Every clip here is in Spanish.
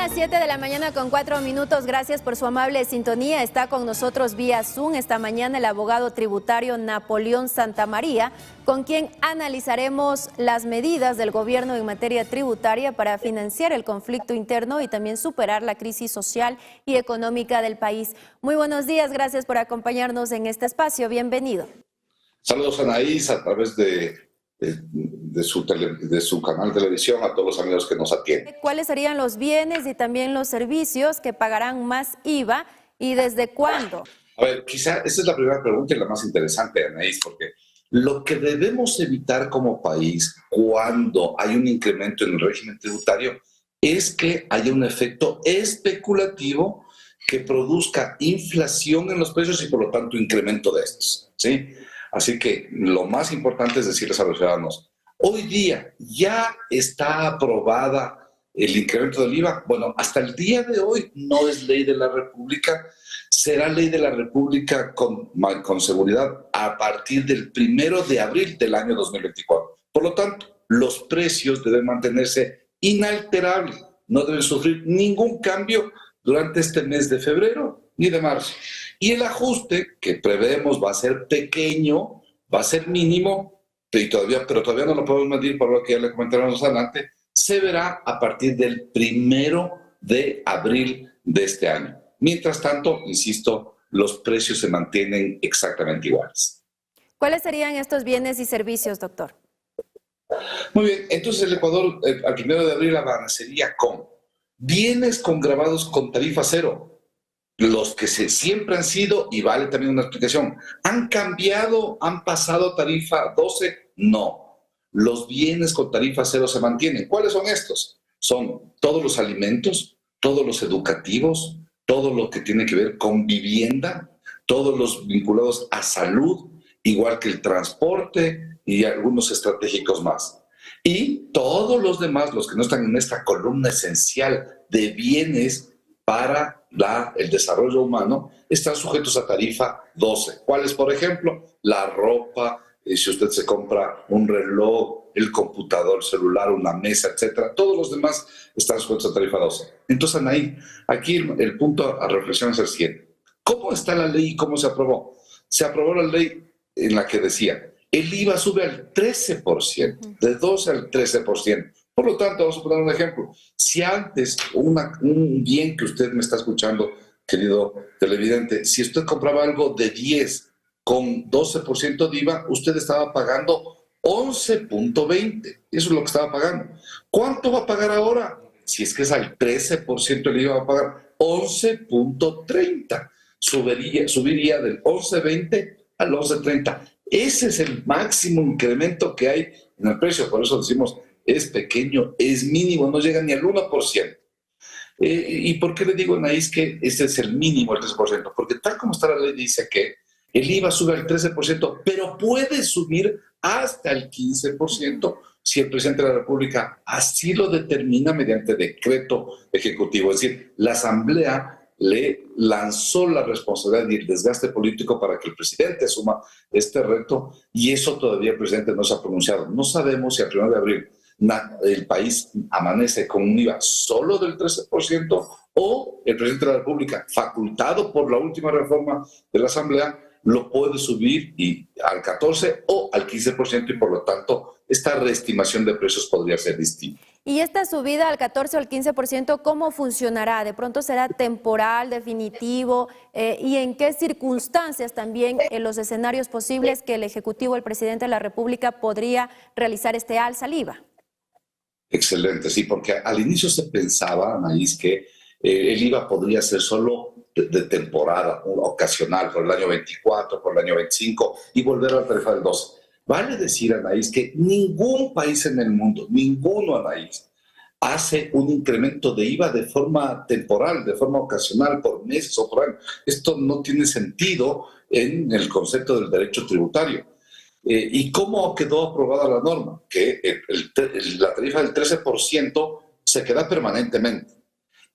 las 7 de la mañana con 4 minutos. Gracias por su amable sintonía. Está con nosotros vía Zoom esta mañana el abogado tributario Napoleón Santamaría, con quien analizaremos las medidas del gobierno en materia tributaria para financiar el conflicto interno y también superar la crisis social y económica del país. Muy buenos días, gracias por acompañarnos en este espacio. Bienvenido. Saludos, Anaís, a través de su canal de televisión, a todos los amigos que nos atienden. ¿Cuáles serían los bienes y también los servicios que pagarán más IVA y desde cuándo? A ver, quizá esa es la primera pregunta y la más interesante, Anaís, porque lo que debemos evitar como país cuando hay un incremento en el régimen tributario es que haya un efecto especulativo que produzca inflación en los precios y por lo tanto incremento de estos, ¿sí? Así que lo más importante es decirles a los ciudadanos, hoy día ya está aprobada el incremento del IVA. Bueno, hasta el día de hoy no es ley de la República, será ley de la República con seguridad a partir del 1 de abril del año 2024. Por lo tanto, los precios deben mantenerse inalterables, no deben sufrir ningún cambio durante este mes de febrero ni de marzo. Y el ajuste que prevemos va a ser pequeño, va a ser mínimo, pero todavía no lo podemos medir por lo que ya le comentaron más adelante, se verá a partir del 1 de abril de este año. Mientras tanto, insisto, los precios se mantienen exactamente iguales. ¿Cuáles serían estos bienes y servicios, doctor? Muy bien, entonces el Ecuador al 1 de abril avanzaría con bienes con gravados con tarifa cero. Los que siempre han sido, y vale también una explicación, ¿han cambiado, han pasado tarifa 12? No. Los bienes con tarifa cero se mantienen. ¿Cuáles son estos? Son todos los alimentos, todos los educativos, todo lo que tiene que ver con vivienda, todos los vinculados a salud, igual que el transporte y algunos estratégicos más. Y todos los demás, los que no están en esta columna esencial de bienes para el desarrollo humano, están sujetos a tarifa 12. ¿Cuáles, por ejemplo? La ropa, si usted se compra un reloj, el computador, celular, una mesa, etcétera. Todos los demás están sujetos a tarifa 12. Entonces, Anaí, aquí el punto a reflexión es el siguiente. ¿Cómo está la ley y cómo se aprobó? Se aprobó la ley en la que decía, el IVA sube al 13%, de 12 al 13%. Por lo tanto, vamos a poner un ejemplo. Si antes un bien que usted me está escuchando, querido televidente, si usted compraba algo de 10 con 12% de IVA, usted estaba pagando 11.20. Eso es lo que estaba pagando. ¿Cuánto va a pagar ahora? Si es que es al 13% el IVA, va a pagar 11.30. Subiría del 11.20 al 11.30. Ese es el máximo incremento que hay en el precio. Por eso decimos, es pequeño, es mínimo, no llega ni al 1%. ¿Y por qué le digo, Anaís, que ese es el mínimo, el 13%? Porque tal como está la ley, dice que el IVA sube al 13%, pero puede subir hasta el 15% si el presidente de la República así lo determina mediante decreto ejecutivo. Es decir, la Asamblea le lanzó la responsabilidad y el desgaste político para que el presidente asuma este reto, y eso todavía el presidente no se ha pronunciado. No sabemos si al 1 de abril el país amanece con un IVA solo del 13% o el presidente de la República, facultado por la última reforma de la Asamblea, lo puede subir al 14% o al 15%, y por lo tanto esta reestimación de precios podría ser distinta. ¿Y esta subida al 14 o al 15% cómo funcionará? ¿De pronto será temporal, definitivo? ¿Y en qué circunstancias también en los escenarios posibles que el Ejecutivo, el presidente de la República, podría realizar este alza al IVA? Excelente, sí, porque al inicio se pensaba, Anaís, que el IVA podría ser solo de temporada, ocasional, por el año 24, por el año 25, y volver a la tarifa del 12. Vale decir, Anaís, que ningún país en el mundo, ninguno, Anaís, hace un incremento de IVA de forma temporal, de forma ocasional, por meses o por año. Esto no tiene sentido en el concepto del derecho tributario. ¿Y cómo quedó aprobada la norma? Que la tarifa del 13% se queda permanentemente.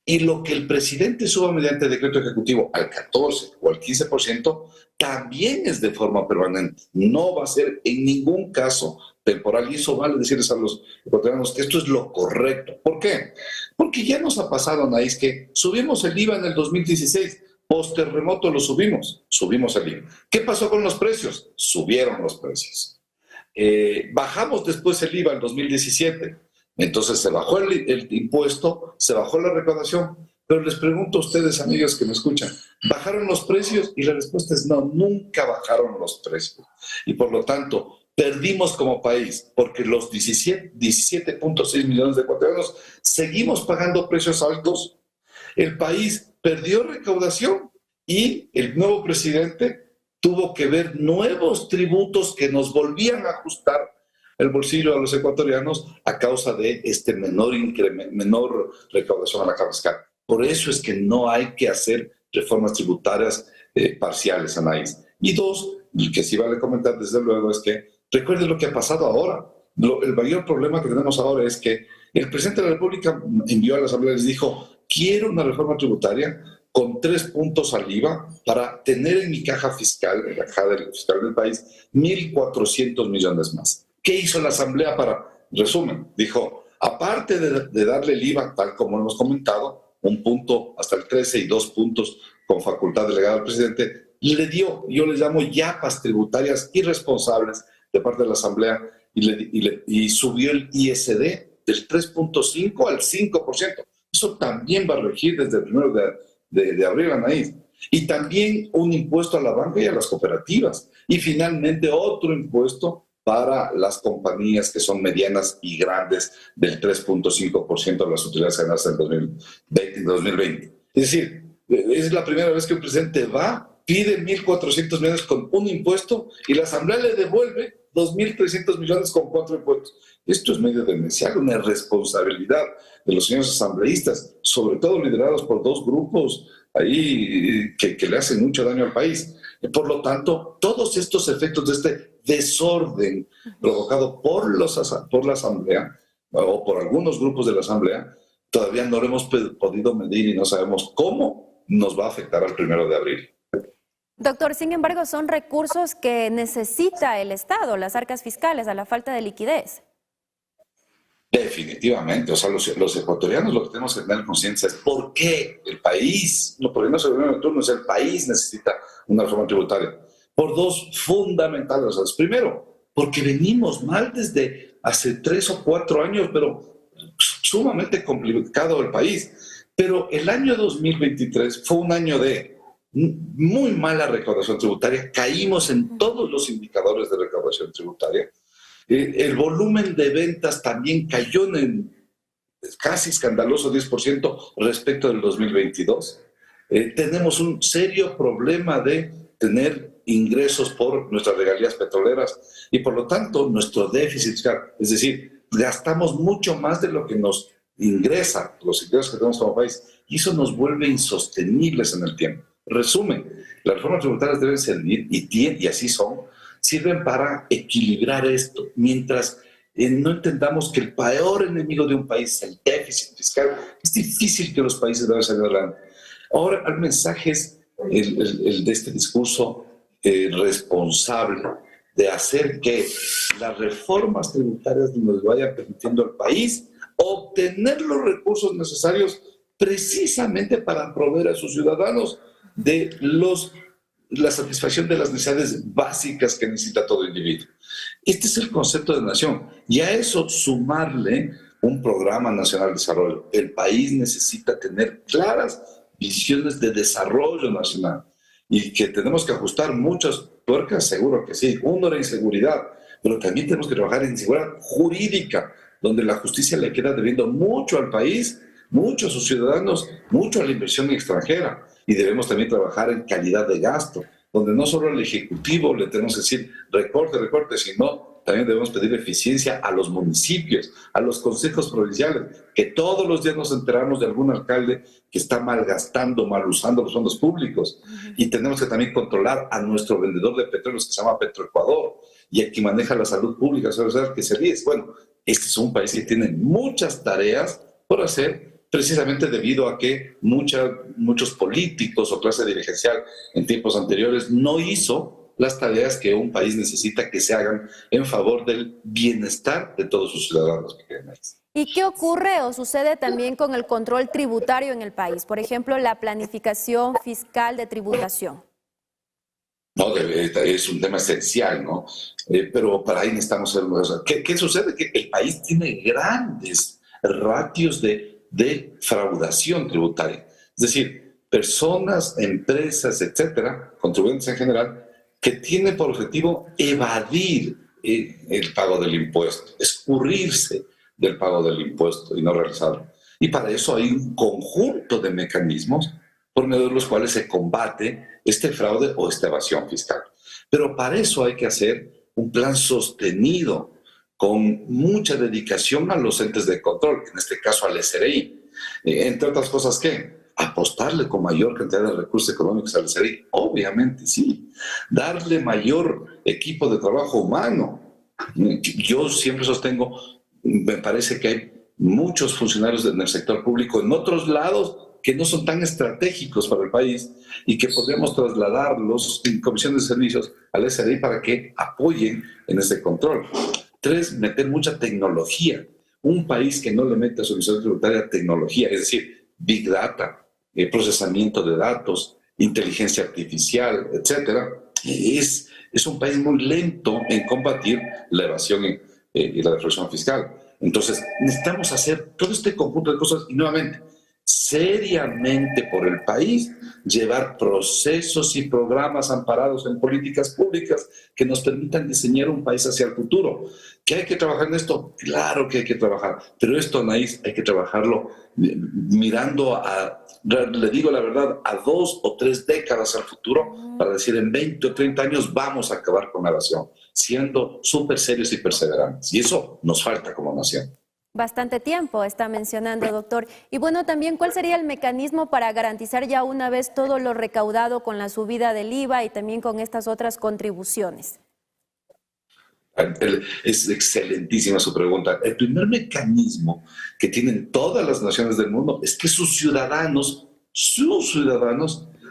Y lo que el presidente suba mediante decreto ejecutivo al 14 o al 15% también es de forma permanente. No va a ser en ningún caso temporal. Y eso vale decirles a los ecuatorianos que esto es lo correcto. ¿Por qué? Porque ya nos ha pasado, Anaís, que subimos el IVA en el 2016, post-terremoto lo subimos el IVA. ¿Qué pasó con los precios? Subieron los precios. Bajamos después el IVA en 2017, entonces se bajó el impuesto, se bajó la recaudación, pero les pregunto a ustedes, amigos que me escuchan, ¿bajaron los precios? Y la respuesta es no, nunca bajaron los precios. Y por lo tanto, perdimos como país, porque los 17.6 millones de ecuatorianos seguimos pagando precios altos. El país perdió recaudación y el nuevo presidente tuvo que ver nuevos tributos que nos volvían a ajustar el bolsillo a los ecuatorianos a causa de este menor recaudación a la carga fiscal. Por eso es que no hay que hacer reformas tributarias parciales, Anaís. Y dos, y que sí vale comentar desde luego, es que recuerden lo que ha pasado ahora. El mayor problema que tenemos ahora es que el presidente de la República envió a la Asamblea y les dijo, quiero una reforma tributaria con 3 puntos al IVA para tener en mi caja fiscal, en la caja fiscal del país, 1.400 millones más. ¿Qué hizo la Asamblea para, resumen? Dijo, aparte de darle el IVA, tal como hemos comentado, 1 punto hasta el 13 y 2 puntos con facultad delegada al presidente, le dio, yo les llamo yapas tributarias irresponsables de parte de la Asamblea y subió el ISD del 3.5 al 5%. Eso también va a regir desde el 1 de abril, Anaís. Y también un impuesto a la banca y a las cooperativas. Y finalmente otro impuesto para las compañías que son medianas y grandes del 3.5% de las utilidades ganadas en 2020. Es decir, es la primera vez que un presidente pide 1.400 millones con un impuesto y la Asamblea le devuelve 2.300 millones con 4 impuestos. Esto es medio demencial, una irresponsabilidad de los señores asambleístas, sobre todo liderados por 2 grupos ahí que le hacen mucho daño al país. Por lo tanto, todos estos efectos de este desorden provocado por la Asamblea o por algunos grupos de la Asamblea, todavía no lo hemos podido medir y no sabemos cómo nos va a afectar al 1 de abril. Doctor, sin embargo, son recursos que necesita el Estado, las arcas fiscales, a la falta de liquidez. Definitivamente, o sea, los ecuatorianos lo que tenemos que tener conciencia es por qué el país, no porque no es el gobierno de turno, es el país necesita una reforma tributaria. Por 2 fundamentales razones. Primero, porque venimos mal desde hace 3 o 4 años, pero sumamente complicado el país. Pero el año 2023 fue un año de muy mala recaudación tributaria, caímos en todos los indicadores de recaudación tributaria. El volumen de ventas también cayó en casi escandaloso 10% respecto del 2022. Tenemos un serio problema de tener ingresos por nuestras regalías petroleras y por lo tanto nuestro déficit fiscal, es decir, gastamos mucho más de lo que nos ingresa, los ingresos que tenemos como país, y eso nos vuelve insostenibles en el tiempo. Resumen, las reformas tributarias deben servir, y así son, sirven para equilibrar esto, mientras no entendamos que el peor enemigo de un país es el déficit fiscal. Es difícil que los países vayan a salir adelante. Ahora, el mensaje es el de este discurso responsable de hacer que las reformas tributarias nos vayan permitiendo al país obtener los recursos necesarios precisamente para proveer a sus ciudadanos de la satisfacción de las necesidades básicas que necesita todo individuo. Este es el concepto de nación. Y a eso sumarle un programa nacional de desarrollo. El país necesita tener claras visiones de desarrollo nacional y que tenemos que ajustar muchas tuercas, seguro que sí. Uno, la inseguridad, pero también tenemos que trabajar en inseguridad jurídica, donde la justicia le queda debiendo mucho al país, mucho a sus ciudadanos, mucho a la inversión extranjera. Y debemos también trabajar en calidad de gasto, donde no solo al Ejecutivo le tenemos que decir recorte, sino también debemos pedir eficiencia a los municipios, a los consejos provinciales, que todos los días nos enteramos de algún alcalde que está malgastando, mal usando los fondos públicos. Y tenemos que también controlar a nuestro vendedor de petróleos que se llama Petroecuador y a quien maneja la salud pública, que se ríe. Bueno, este es un país que tiene muchas tareas por hacer, precisamente debido a que muchos políticos o clase dirigencial en tiempos anteriores no hizo las tareas que un país necesita que se hagan en favor del bienestar de todos sus ciudadanos que queden ahí. ¿Y qué ocurre o sucede también con el control tributario en el país? Por ejemplo, la planificación fiscal de tributación. No, es un tema esencial, ¿no? Pero para ahí necesitamos ser... O sea, ¿qué sucede? Que el país tiene grandes ratios de fraudación tributaria. Es decir, personas, empresas, etcétera, contribuyentes en general, que tienen por objetivo evadir el pago del impuesto, escurrirse del pago del impuesto y no realizarlo. Y para eso hay un conjunto de mecanismos por medio de los cuales se combate este fraude o esta evasión fiscal. Pero para eso hay que hacer un plan sostenido, con mucha dedicación a los entes de control, en este caso al SRI. Entre otras cosas, ¿qué? Apostarle con mayor cantidad de recursos económicos al SRI, obviamente sí. Darle mayor equipo de trabajo humano. Yo siempre sostengo, me parece que hay muchos funcionarios en el sector público en otros lados que no son tan estratégicos para el país y que podríamos trasladarlos en comisiones de servicios al SRI para que apoyen en ese control. 3, meter mucha tecnología. Un país que no le mete a su administración tributaria tecnología, es decir, Big Data, procesamiento de datos, inteligencia artificial, etcétera, es un país muy lento en combatir la evasión y la defraudación fiscal. Entonces, necesitamos hacer todo este conjunto de cosas y nuevamente, seriamente por el país, llevar procesos y programas amparados en políticas públicas que nos permitan diseñar un país hacia el futuro. ¿Que hay que trabajar en esto? Claro que hay que trabajar, pero esto, Anaís, hay que trabajarlo mirando le digo la verdad, a 2 o 3 décadas al futuro, para decir en 20 o 30 años vamos a acabar con la evasión, siendo súper serios y perseverantes. Y eso nos falta como nación. Bastante tiempo está mencionando, doctor. Y bueno, también, ¿cuál sería el mecanismo para garantizar ya una vez todo lo recaudado con la subida del IVA y también con estas otras contribuciones? Es excelentísima su pregunta. El primer mecanismo que tienen todas las naciones del mundo es que sus ciudadanos,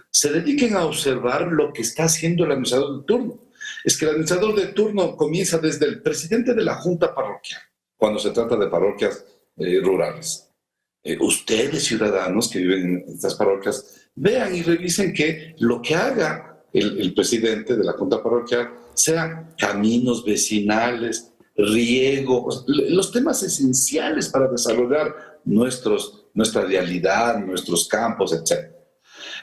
se dediquen a observar lo que está haciendo el administrador de turno. Es que el administrador de turno comienza desde el presidente de la junta parroquial, cuando se trata de parroquias rurales. Ustedes, ciudadanos que viven en estas parroquias, vean y revisen que lo que haga el presidente de la junta parroquial sean caminos vecinales, riego, los temas esenciales para desarrollar nuestra realidad, nuestros campos, etc.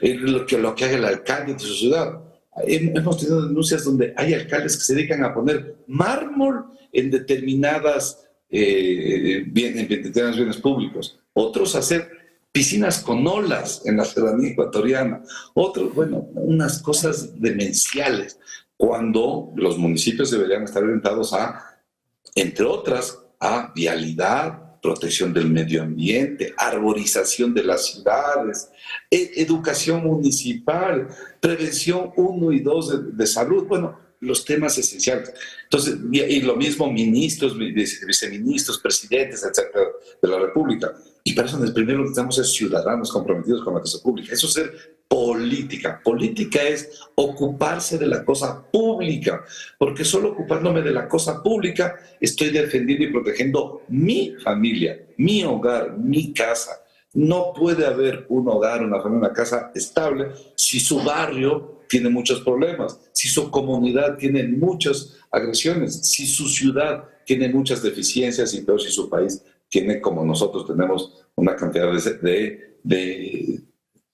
Lo que haga el alcalde de su ciudad. Hemos tenido denuncias donde hay alcaldes que se dedican a poner mármol en determinadas bienes públicos, otros a hacer piscinas con olas en la serranía ecuatoriana, otros, bueno, unas cosas demenciales, cuando los municipios deberían estar orientados entre otras, a vialidad, protección del medio ambiente, arborización de las ciudades, educación municipal, prevención 1 y 2 de salud, bueno, los temas esenciales. Entonces, y lo mismo ministros, viceministros, presidentes, etcétera, de la República. Y para eso, primero necesitamos ser ciudadanos comprometidos con la cosa pública. Eso es ser política. Política es ocuparse de la cosa pública, porque solo ocupándome de la cosa pública estoy defendiendo y protegiendo mi familia, mi hogar, mi casa. No puede haber un hogar, una familia, una casa estable si su barrio tiene muchos problemas, si su comunidad tiene muchas agresiones, si su ciudad tiene muchas deficiencias y peor si su país tiene, como nosotros tenemos, una cantidad de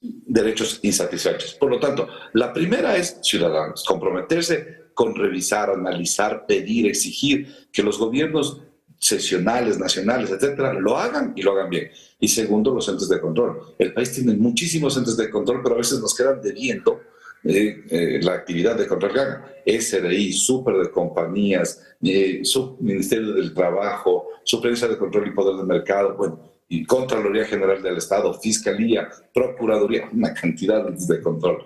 derechos insatisfechos. Por lo tanto, la primera es ciudadanos, comprometerse con revisar, analizar, pedir, exigir que los gobiernos seccionales, nacionales, etcétera, lo hagan y lo hagan bien. Y segundo, los entes de control. El país tiene muchísimos entes de control, pero a veces nos quedan debiendo la actividad de control que hagan. SRI, Super de Compañías, Subministerio del Trabajo, Superintendencia de Control y Poder del Mercado, bueno, y Contraloría General del Estado, Fiscalía, Procuraduría, una cantidad de entes de control.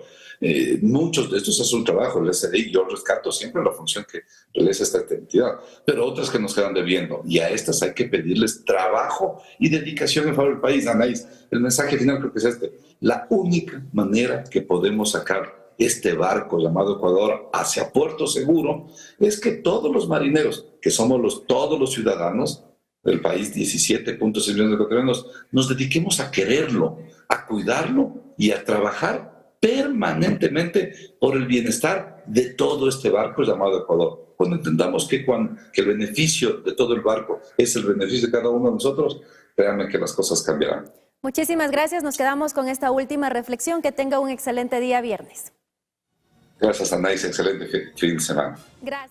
Muchos de estos es un trabajo, el SRI, yo rescato siempre la función que realiza esta entidad, pero otras que nos quedan debiendo, y a estas hay que pedirles trabajo y dedicación en favor del país. Anaís, el mensaje final creo que es este: la única manera que podemos sacar este barco llamado Ecuador hacia puerto seguro es que todos los marineros, que somos todos los ciudadanos del país, 17.6 millones de ecuatorianos, nos dediquemos a quererlo, a cuidarlo y a trabajar permanentemente por el bienestar de todo este barco llamado Ecuador. Cuando entendamos que el beneficio de todo el barco es el beneficio de cada uno de nosotros, créanme que las cosas cambiarán. Muchísimas gracias. Nos quedamos con esta última reflexión. Que tenga un excelente día viernes. Gracias, Anaís. Excelente fin de semana. Gracias.